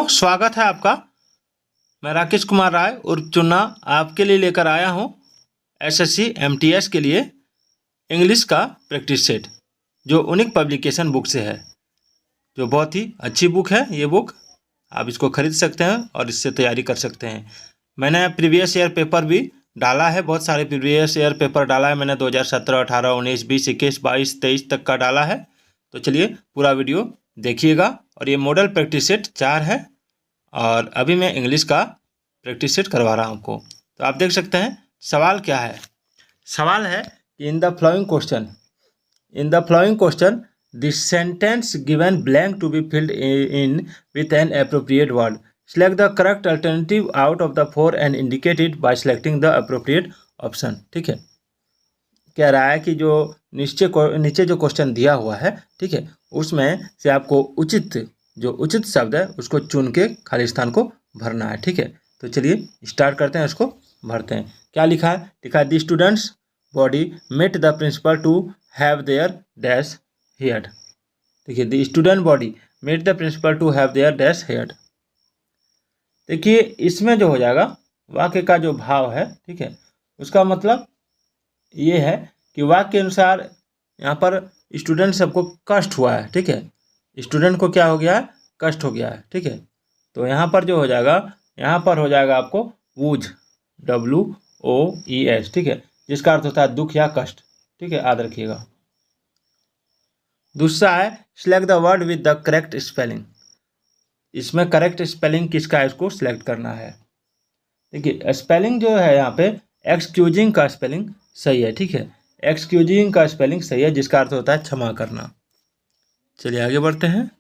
स्वागत है आपका। मैं राकेश कुमार राय उर्फ चुन्ना आपके लिए लेकर आया हूँ एसएससी एमटीएस के लिए इंग्लिश का प्रैक्टिस सेट, जो यूनिक पब्लिकेशन बुक से है, जो बहुत ही अच्छी बुक है। ये बुक आप इसको खरीद सकते हैं और इससे तैयारी कर सकते हैं। मैंने प्रीवियस ईयर पेपर भी डाला है, बहुत सारे प्रीवियस ईयर पेपर डाला है मैंने। 2017, 18, 19, 20, 21, 22, 23 तक का डाला है। तो चलिए पूरा वीडियो देखिएगा। और ये मॉडल प्रैक्टिस सेट 4 है और अभी मैं इंग्लिश का प्रैक्टिस सेट करवा रहा हूँ आपको। तो आप देख सकते हैं सवाल क्या है। सवाल है कि in the flowing question the sentence given blank to be filled in with an appropriate word. Select the correct alternative out of the 4 and indicate it by selecting the appropriate option. ठीक है, कह रहा है कि जो नीचे जो question दिया हुआ है, ठीक है, उसमें से आपको उचित शब्द है उसको चुन के खाली स्थान को भरना है। ठीक है, तो चलिए स्टार्ट करते हैं, इसको भरते हैं। क्या लिखा है? लिखा है the students body met the principal to have their dash hair. देखिए, the student body met the principal to have their dash hair. देखिए, इसमें जो हो जाएगा वाक्य का जो भाव है, ठीक है, उसका मतलब ये है कि वाक्य के अनुसार यहाँ पर स्टूडेंट सबको कष्ट हुआ है। ठीक है, स्टूडेंट को क्या हो गया है? कष्ट हो गया है। ठीक है, तो यहाँ पर जो हो जाएगा, यहाँ पर हो जाएगा आपको वूज, WOES। ठीक है, जिसका अर्थ होता है दुख या कष्ट। ठीक है, याद रखिएगा। दूसरा है select the word with the correct spelling. इसमें करेक्ट स्पेलिंग किसका है, इसको सिलेक्ट करना है। देखिए, स्पेलिंग जो है यहाँ पे एक्सक्यूजिंग का स्पेलिंग सही है। ठीक है, एक्सक्यूजिंग का स्पेलिंग सही है, जिसका अर्थ होता है क्षमा करना। चलिए आगे बढ़ते हैं।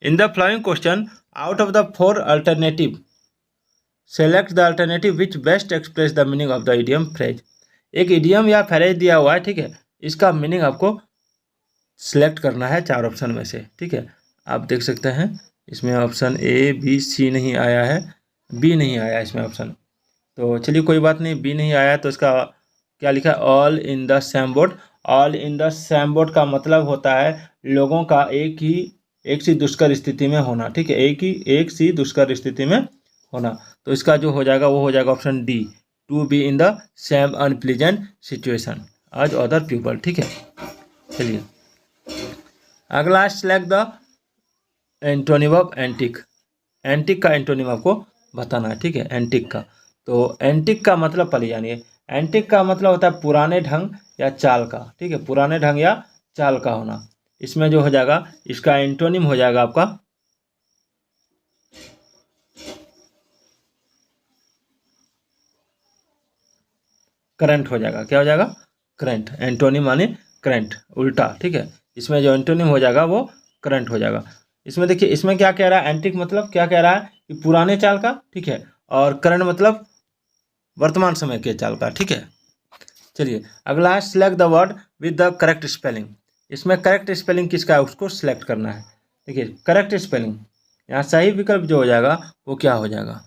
इन the flowing question out of the 4 alternative select the alternative which best express the meaning of the idiom phrase. एक इडियम या फ्रेज दिया हुआ है, ठीक है, इसका मीनिंग आपको सिलेक्ट करना है 4 ऑप्शन में से। ठीक है, आप देख सकते हैं इसमें ऑप्शन A, B, C नहीं आया है, B नहीं आया इसमें ऑप्शन। तो चलिए कोई बात नहीं, B नहीं आया तो इसका क्या लिखा है? All in the same boat. All in the same boat का मतलब होता है लोगों का एक सी दुष्कर स्थिति में होना। ठीक है, एक सी दुष्कर स्थिति में होना। तो इसका जो हो जाएगा वो हो जाएगा option D, to be in the same unpleasant situation as other people. ठीक है, चलिए अगला select the antonym of antique. Antique का एंटोनिम आपको बताना है। ठीक है, एंटिक का, तो एंटिक का मतलब पहले जानिए। एंटिक का मतलब होता है पुराने ढंग या चाल का। ठीक है, पुराने ढंग या चाल का होना। इसमें जो हो जाएगा इसका एंटोनिम हो जाएगा आपका करंट हो जाएगा। क्या हो जाएगा? करंट। एंटोनिम माने करंट, उल्टा। ठीक है, इसमें जो एंटोनिम हो जाएगा वो करंट हो जाएगा। इसमें देखिए, इसमें क्या कह रहा है? एंटिक मतलब क्या कह रहा है कि पुराने चाल का। ठीक है, और करंट मतलब वर्तमान समय के चाल का। ठीक है, चलिए अगला है select the word with the correct spelling. इसमें करेक्ट स्पेलिंग किसका है उसको सिलेक्ट करना है। देखिए, करेक्ट स्पेलिंग, यहाँ सही विकल्प जो हो जाएगा वो क्या हो जाएगा?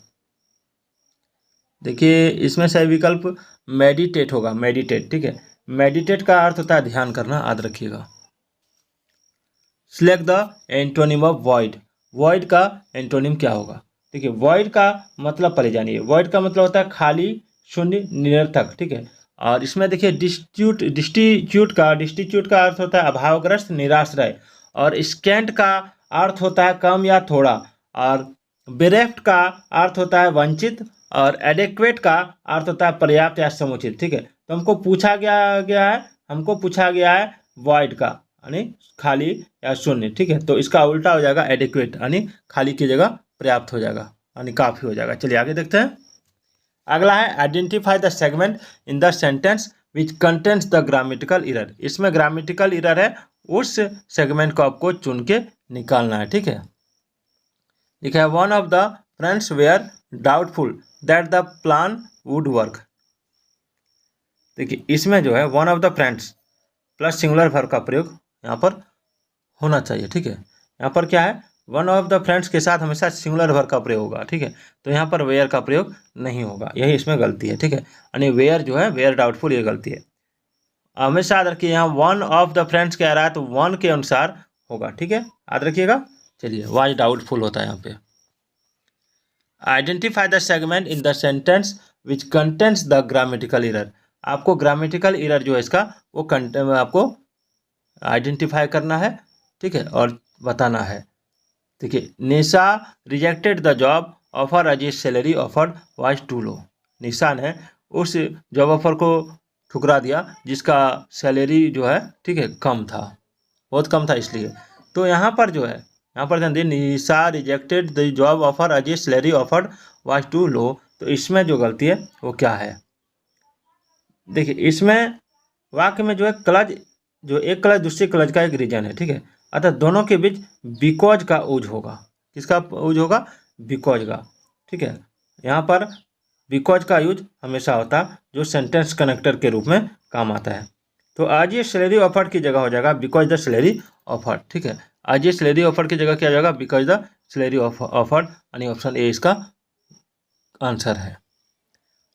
देखिए, इसमें सही विकल्प मेडिटेट होगा, मेडिटेट। ठीक है, मेडिटेट का अर्थ होता है ध्यान करना, याद रखिएगा। Select the antonym of void. Void का एंटोनिम क्या होगा? देखिए, वॉइड का मतलब पहले जानिए। वॉइड का मतलब होता है खाली, शून्य, निरर्थक। ठीक है, और इसमें देखिए डिस्टिट्यूट का अर्थ होता है अभावग्रस्त, निराश्रय। और स्कैंट का अर्थ होता है कम या थोड़ा। और बेरेफ्ट का अर्थ होता है वंचित। और एडेक्वेट का अर्थ होता है पर्याप्त या समुचित। ठीक है, तो हमको पूछा गया है वॉइड का यानी खाली या शून्य। ठीक है, तो इसका उल्टा हो जाएगा एडेक्वेट, यानी खाली की जगह पर्याप्त हो जाएगा, यानी काफ़ी हो जाएगा। चलिए आगे देखते हैं। अगला है identify the segment in the sentence which contents the grammatical error. इसमें ग्रामेटिकल एरर है, उस सेगमेंट को आपको चुन के निकालना है। ठीक है, लिखा है one of the friends were doubtful that the plan would work. देखिए, इसमें जो है one of the friends plus singular verb का प्रयोग यहाँ पर होना चाहिए। ठीक है, यहाँ पर क्या है? वन ऑफ द फ्रेंड्स के साथ हमेशा सिंगुलर वर्ब का प्रयोग होगा। ठीक है, तो यहाँ पर वेयर का प्रयोग नहीं होगा, यही इसमें गलती है। ठीक है, यानी वेयर जो है, वेयर डाउटफुल, ये गलती है। हमेशा याद रखिए, यहाँ वन ऑफ द फ्रेंड्स कह रहा है तो वन के अनुसार होगा। ठीक है, याद रखिएगा। चलिए, वाज डाउटफुल होता है यहाँ पे। Identify the segment in the sentence which contents the grammatical error. आपको ग्रामेटिकल एरर जो है इसका वो आपको आइडेंटिफाई करना है, ठीक है, और बताना है। देखिए, Nisha rejected the job offer as a salary offered was too low. Nisha ने उस जॉब ऑफर को ठुकरा दिया जिसका सैलरी जो है, ठीक है, कम था, बहुत कम था इसलिए। तो यहाँ पर जो है, यहाँ पर ध्यान दिए, Nisha rejected the job offer as a salary offered was too low. तो इसमें जो गलती है वो क्या है? देखिए, इसमें वाक्य में जो है क्लज, जो एक क्लज दूसरे क्लज का एक रीजन है, ठीक है, अतः दोनों के बीच बिकॉज का यूज होगा। किसका यूज होगा? बिकॉज का, ठीक है। यहाँ पर बिकॉज का यूज हमेशा होता है जो सेंटेंस कनेक्टर के रूप में काम आता है। तो आज ये सैलरी ऑफर्ड की जगह हो जाएगा बिकॉज द सैलरी ऑफर्ड, ठीक है। आज ये सैलरी ऑफर्ड की जगह क्या हो जाएगा? बिकॉज द सैलरी ऑफर्ड, यानी ऑप्शन ए इसका आंसर है।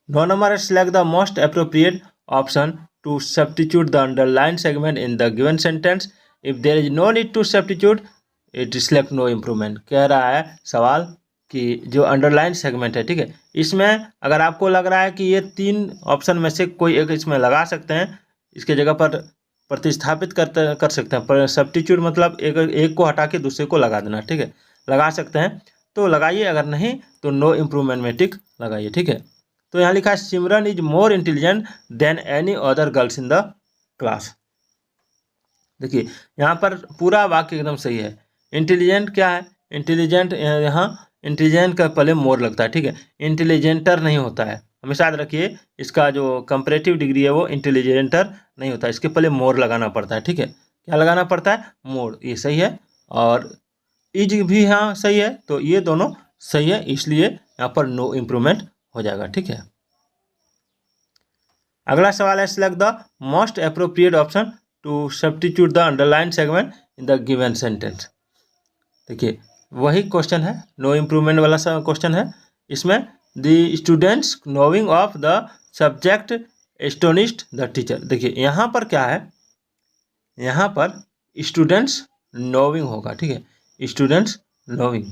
9 number, select the most appropriate option to substitute the underlined segment in the given sentence. If there is no need to substitute, it select no improvement। कह रहा है सवाल कि जो underline segment है, ठीक है, इसमें अगर आपको लग रहा है कि ये 3 ऑप्शन में से कोई एक इसमें लगा सकते हैं, इसके जगह पर प्रतिस्थापित कर सकते हैं। पर सब्स्टिट्यूट मतलब एक को हटा के दूसरे को लगा देना, ठीक है, लगा सकते हैं तो लगाइए, अगर नहीं तो नो इम्प्रूवमेंट में टिक लगाइए, ठीक है। तो यहाँ लिखा है Simran is more intelligent than any other girls in the class. देखिए, यहाँ पर पूरा वाक्य एकदम सही है। इंटेलिजेंट क्या है? इंटेलिजेंट, यहाँ इंटेलिजेंट का पहले मोर लगता है, ठीक है, इंटेलिजेंटर नहीं होता है। हमेशा याद रखिए, इसका जो कंपैरेटिव डिग्री है वो इंटेलिजेंटर नहीं होता, इसके पहले मोर लगाना पड़ता है, ठीक है। क्या लगाना पड़ता है? मोर। ये सही है, और इज भी यहाँ सही है, तो ये दोनों सही है, इसलिए यहाँ पर नो इम्प्रूवमेंट हो जाएगा, ठीक है। अगला सवाल है, select the most appropriate option to substitute the underline segment in the given sentence. देखिए, वही क्वेश्चन है, नो इम्प्रूवमेंट वाला क्वेश्चन है। इसमें the students knowing of the subject astonished the teacher. देखिए, यहाँ पर क्या है? यहाँ पर स्टूडेंट्स नोइंग होगा, ठीक है, स्टूडेंट्स नोइंग।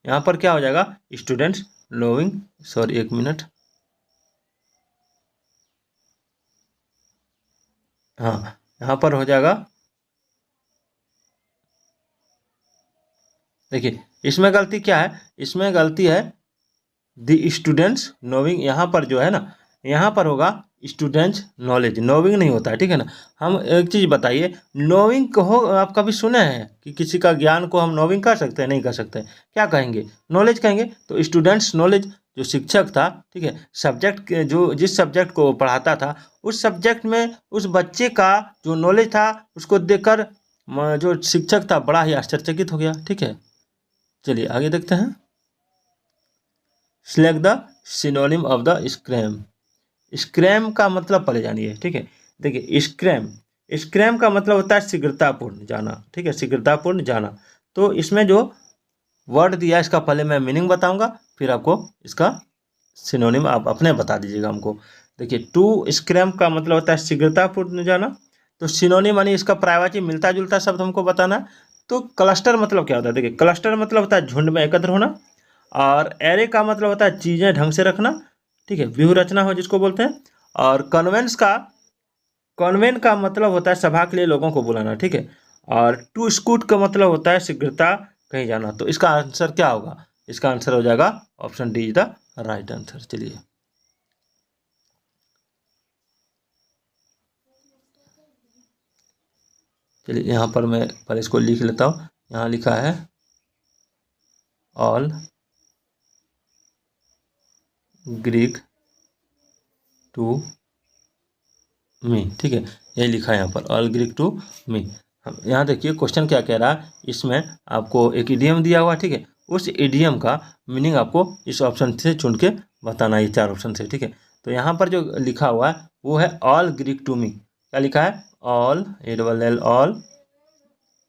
यहाँ पर क्या हो जाएगा? स्टूडेंट्स नोइंग, सॉरी एक मिनट, हाँ, यहाँ पर हो जाएगा। देखिए, इसमें गलती क्या है? इसमें गलती है द स्टूडेंट्स नोविंग। यहाँ पर जो है ना, यहाँ पर होगा स्टूडेंट्स नॉलेज, नोविंग नहीं होता है, ठीक है ना। हम एक चीज़ बताइए, नोविंग कहो, आप कभी सुने हैं कि किसी का ज्ञान को हम नोविंग कर सकते हैं? नहीं कर सकते। क्या कहेंगे? नॉलेज कहेंगे। तो स्टूडेंट्स नॉलेज, जो शिक्षक था, ठीक है, सब्जेक्ट जो जिस सब्जेक्ट को पढ़ाता था, उस सब्जेक्ट में उस बच्चे का जो नॉलेज था उसको देखकर जो शिक्षक था बड़ा ही आश्चर्यचकित हो गया, ठीक है। चलिए आगे देखते हैं। Select the synonym of the scrum. Scrum का मतलब पहले जानिए, ठीक है। देखिए, स्क्रैम, स्क्रैम का मतलब होता है शीघ्रतापूर्ण जाना, ठीक है, शीघ्रतापूर्ण जाना। तो इसमें जो वर्ड दिया इसका पहले मैं मीनिंग बताऊंगा, फिर आपको इसका सिनोनिम आप अपने बता दीजिएगा हमको। देखिए, टू स्क्रैम का मतलब होता है शीघ्रतापूर्ण जाना। तो सिनोनिम यानी इसका पर्यायवाची मिलता जुलता शब्द हमको बताना। तो क्लस्टर मतलब क्या होता है? देखिए, क्लस्टर मतलब होता है झुंड में एकत्र होना, और एरे का मतलब होता है चीज़ें ढंग से रखना, ठीक है, व्यूह रचना हो जिसको बोलते हैं। और कॉन्वेंट का मतलब होता है सभा के लिए लोगों को बुलाना, ठीक है। और टू स्कूट का मतलब होता है शीघ्रता कहीं जाना। तो इसका आंसर क्या होगा? इसका आंसर हो जाएगा option D is the right answer. चलिए, यहाँ पर मैं पहले इसको लिख लेता हूँ। यहाँ लिखा है ऑल ग्रीक टू मी, ठीक है, यही लिखा है यहाँ पर, ऑल ग्रीक टू मी। हम यहाँ देखिए क्वेश्चन क्या कह रहा है, इसमें आपको एक इडियम दिया हुआ, ठीक है, उस इडियम का मीनिंग आपको इस ऑप्शन से चुन के बताना है, 4 ऑप्शन से, ठीक है। तो यहाँ पर जो लिखा हुआ है वो है ऑल ग्रीक टू मी। क्या लिखा है? ऑल, ALL, ऑल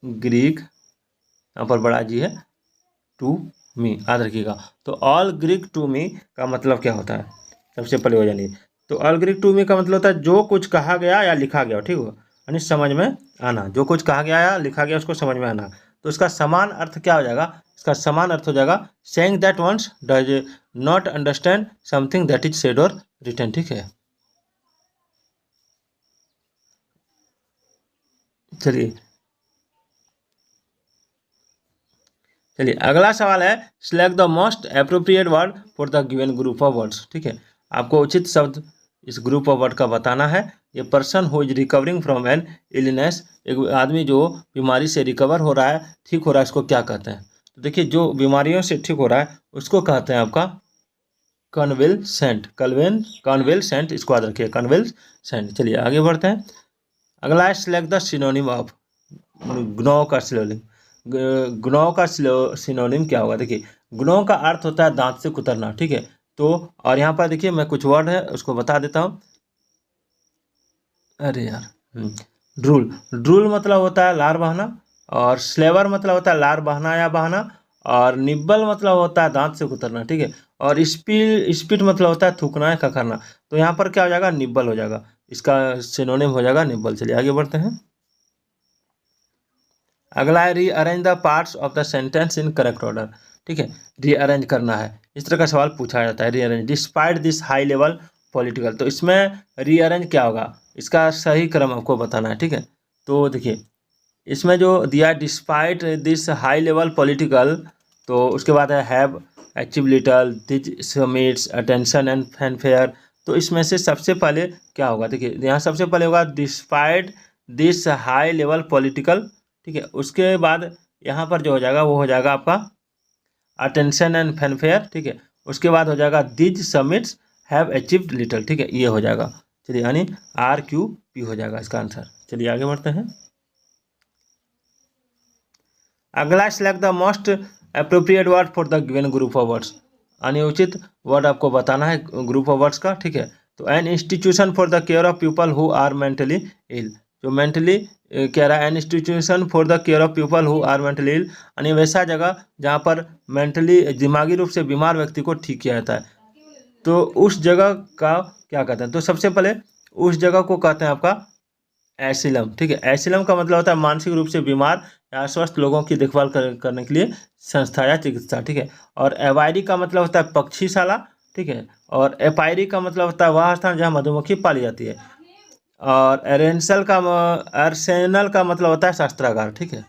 ग्रीक, यहाँ पर बड़ा जी है, टू मी, याद रखिएगा। तो ऑल ग्रीक टू मी का मतलब क्या होता है? सबसे पहले हो जानिए। तो ऑल ग्रीक टू मी का मतलब होता है जो कुछ कहा गया या लिखा गया, ठीक हो, यानी समझ में आना, जो कुछ कहा गया या लिखा गया उसको समझ में आना। तो इसका समान अर्थ क्या हो जाएगा, इसका समान अर्थ हो जाएगा saying that once does not understand something that is said और रिटन। ठीक है, चलिए अगला सवाल है select the most appropriate word for the given group of words. ठीक है, आपको उचित शब्द इस ग्रुप ऑफ वर्ड का बताना है। ये person who is recovering from an illness, एक आदमी जो बीमारी से रिकवर हो रहा है, ठीक हो रहा है, इसको क्या कहते हैं? तो देखिए, जो बीमारियों से ठीक हो रहा है उसको कहते हैं आपका कन्विल्सेंट। कन्विल्सेंट, इसको याद रखिए, कन्विल्सेंट। चलिए आगे बढ़ते हैं। अगला है सिलेक्ट द सिनोनिम ऑफ ग्नो का सिनोनिम। ग्नो का सिनोनिम क्या होगा? देखिए, ग्नो का अर्थ होता है दांत से कुतरना। ठीक है, तो और यहाँ पर देखिए मैं कुछ वर्ड है उसको बता देता हूँ। अरे यार, ड्रूल। ड्रूल मतलब होता है लार बहाना, और स्लेवर मतलब होता है लार बहाना या बहाना, और निब्बल मतलब होता है दांत से कुतरना। ठीक है, और स्पीट मतलब होता है थूकना या खखरना। तो यहाँ पर क्या हो जाएगा? निब्बल हो जाएगा, इसका सिनोनिम हो जाएगा निब्बल। चलिए आगे बढ़ते हैं। अगला है rearrange the parts of the sentence in correct order. ठीक है, रीअरेंज करना है, इस तरह का सवाल पूछा जाता है। Rearrange despite this high level political, तो इसमें रीअरेंज क्या होगा, इसका सही क्रम आपको बताना है। ठीक है, तो देखिए इसमें जो दिया है despite this high level political, तो उसके बाद है have achieve little this summits attention and fanfare. तो इसमें से सबसे पहले क्या होगा? देखिए यहाँ सबसे पहले होगा despite this high level political. ठीक है, उसके बाद यहाँ पर जो हो जाएगा वो हो जाएगा आपका अटेंशन एंड फैनफेयर। ठीक है, उसके बाद हो जाएगा these summits have achieved little. ठीक है, ये हो जाएगा। चलिए यानी RQP हो जाएगा इसका आंसर। चलिए आगे बढ़ते हैं। अगला select the most appropriate word for the given group of words. अनुचित वर्ड आपको बताना है ग्रुप ऑफ वर्ड्स का। ठीक है, तो an institution for the care of people who are mentally ill, जो मेंटली कह रहा है an institution for the care of people who are mentally ill, यानी वैसा जगह जहाँ पर मेंटली दिमागी रूप से बीमार व्यक्ति को ठीक किया जाता है, तो उस जगह का क्या कहते हैं? तो सबसे पहले उस जगह को कहते हैं आपका एसिलम। ठीक है, एसिलम का मतलब होता है मानसिक रूप से बीमार या अस्वस्थ लोगों की देखभाल करने के लिए संस्था या चिकित्सा। ठीक है, और एवायरी का मतलब होता है पक्षीशाला। ठीक है, और एपायरी का मतलब होता है वह स्थान जहाँ मधुमक्खी पाली जाती है, और अर्सेनल का मतलब होता है शस्त्रागार। ठीक है,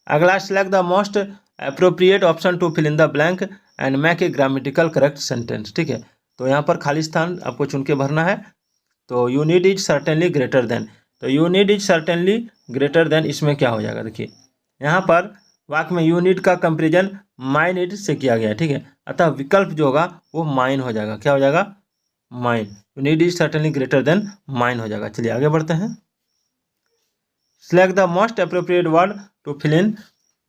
अगला select the most appropriate option to fill in the blank and make a grammatical correct sentence. ठीक है, तो यहाँ पर खाली स्थान आपको चुन के भरना है। तो you need is certainly greater than, तो you need is certainly greater than, इसमें क्या हो जाएगा? देखिए यहाँ पर वाक्य में यू नीड का कंपेरिजन माई नीड से किया गया है। ठीक है, अतः विकल्प जो होगा वो माइन हो जाएगा। क्या हो जाएगा? Mine. You need is certainly greater than mine हो जाएगा। चलिए आगे बढ़ते हैं। Select the most appropriate word to fill in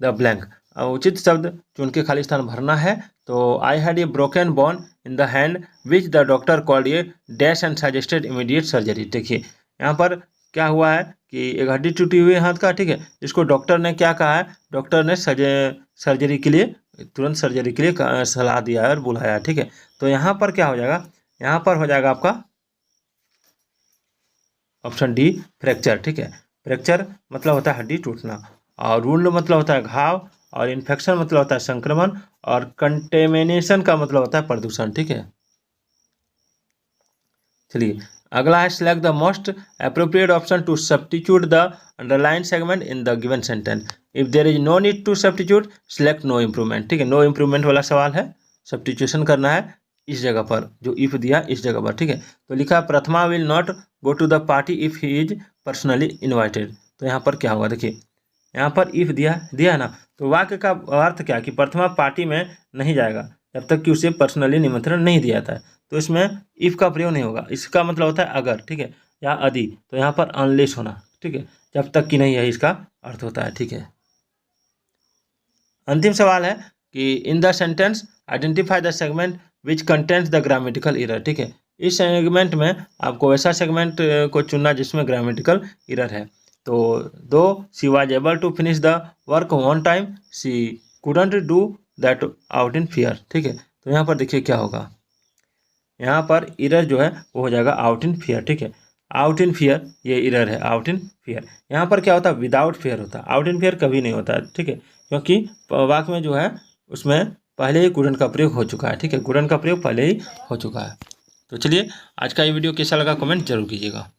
the blank, उचित शब्द चुन के खाली स्थान भरना है। तो I had a broken bone in the hand which the doctor called a dash and suggested immediate surgery. देखिए यहाँ पर क्या हुआ है कि एक हड्डी टूटी हुई है हाथ का। ठीक है, इसको डॉक्टर ने क्या कहा है? डॉक्टर ने सर्जरी के लिए, तुरंत सर्जरी के लिए सलाह दिया है और बुलाया है। ठीक है, तो यहाँ पर क्या हो जाएगा? यहाँ पर हो जाएगा आपका ऑप्शन डी फ्रैक्चर। ठीक है, फ्रैक्चर मतलब होता है हड्डी टूटना, और वुंड मतलब होता है घाव, और इन्फेक्शन मतलब होता है संक्रमण, और कंटेमिनेशन का मतलब होता है प्रदूषण। ठीक है, चलिए अगला है select the most appropriate option to substitute the underline segment in the given sentence. If there is no need to substitute select no improvement. ठीक है, नो इम्प्रूवमेंट वाला सवाल है, सब्स्टिट्यूशन करना है इस जगह पर, जो इफ दिया इस जगह पर। ठीक है, तो लिखा Prathama will not go to the party if he is personally invited. तो यहाँ पर क्या होगा? देखिए यहाँ पर इफ दिया है ना, तो वाक्य का अर्थ क्या कि प्रथमा पार्टी में नहीं जाएगा जब तक कि उसे पर्सनली निमंत्रण नहीं दिया जाता है। तो इसमें इफ का प्रयोग नहीं होगा, इसका मतलब होता है अगर। ठीक है, या यदि, तो यहाँ पर अनलेस होना। ठीक है, जब तक कि नहीं है, इसका अर्थ होता है। ठीक है, अंतिम सवाल है कि in the sentence identify the segment which contents the grammatical error. ठीक है, इस सेगमेंट में आपको ऐसा सेगमेंट को चुनना जिसमें ग्रामेटिकल एरर है। तो though she was able to finish the work on time she couldn't do that out in fear. ठीक है, तो यहाँ पर देखिए क्या होगा, यहाँ पर एरर जो है वो हो जाएगा आउट इन फियर। ठीक है, आउट इन फियर, ये इरर है आउट इन फियर। यहाँ पर क्या होता है, विदाउट फियर होता है, आउट इन फियर कभी नहीं होता है, ठीक है, क्योंकि वाक्य में जो है उसमें पहले ही गुणन का प्रयोग हो चुका है, ठीक है, गुणन का प्रयोग पहले ही हो चुका है। तो चलिए आज का ये वीडियो कैसा लगा कमेंट जरूर कीजिएगा।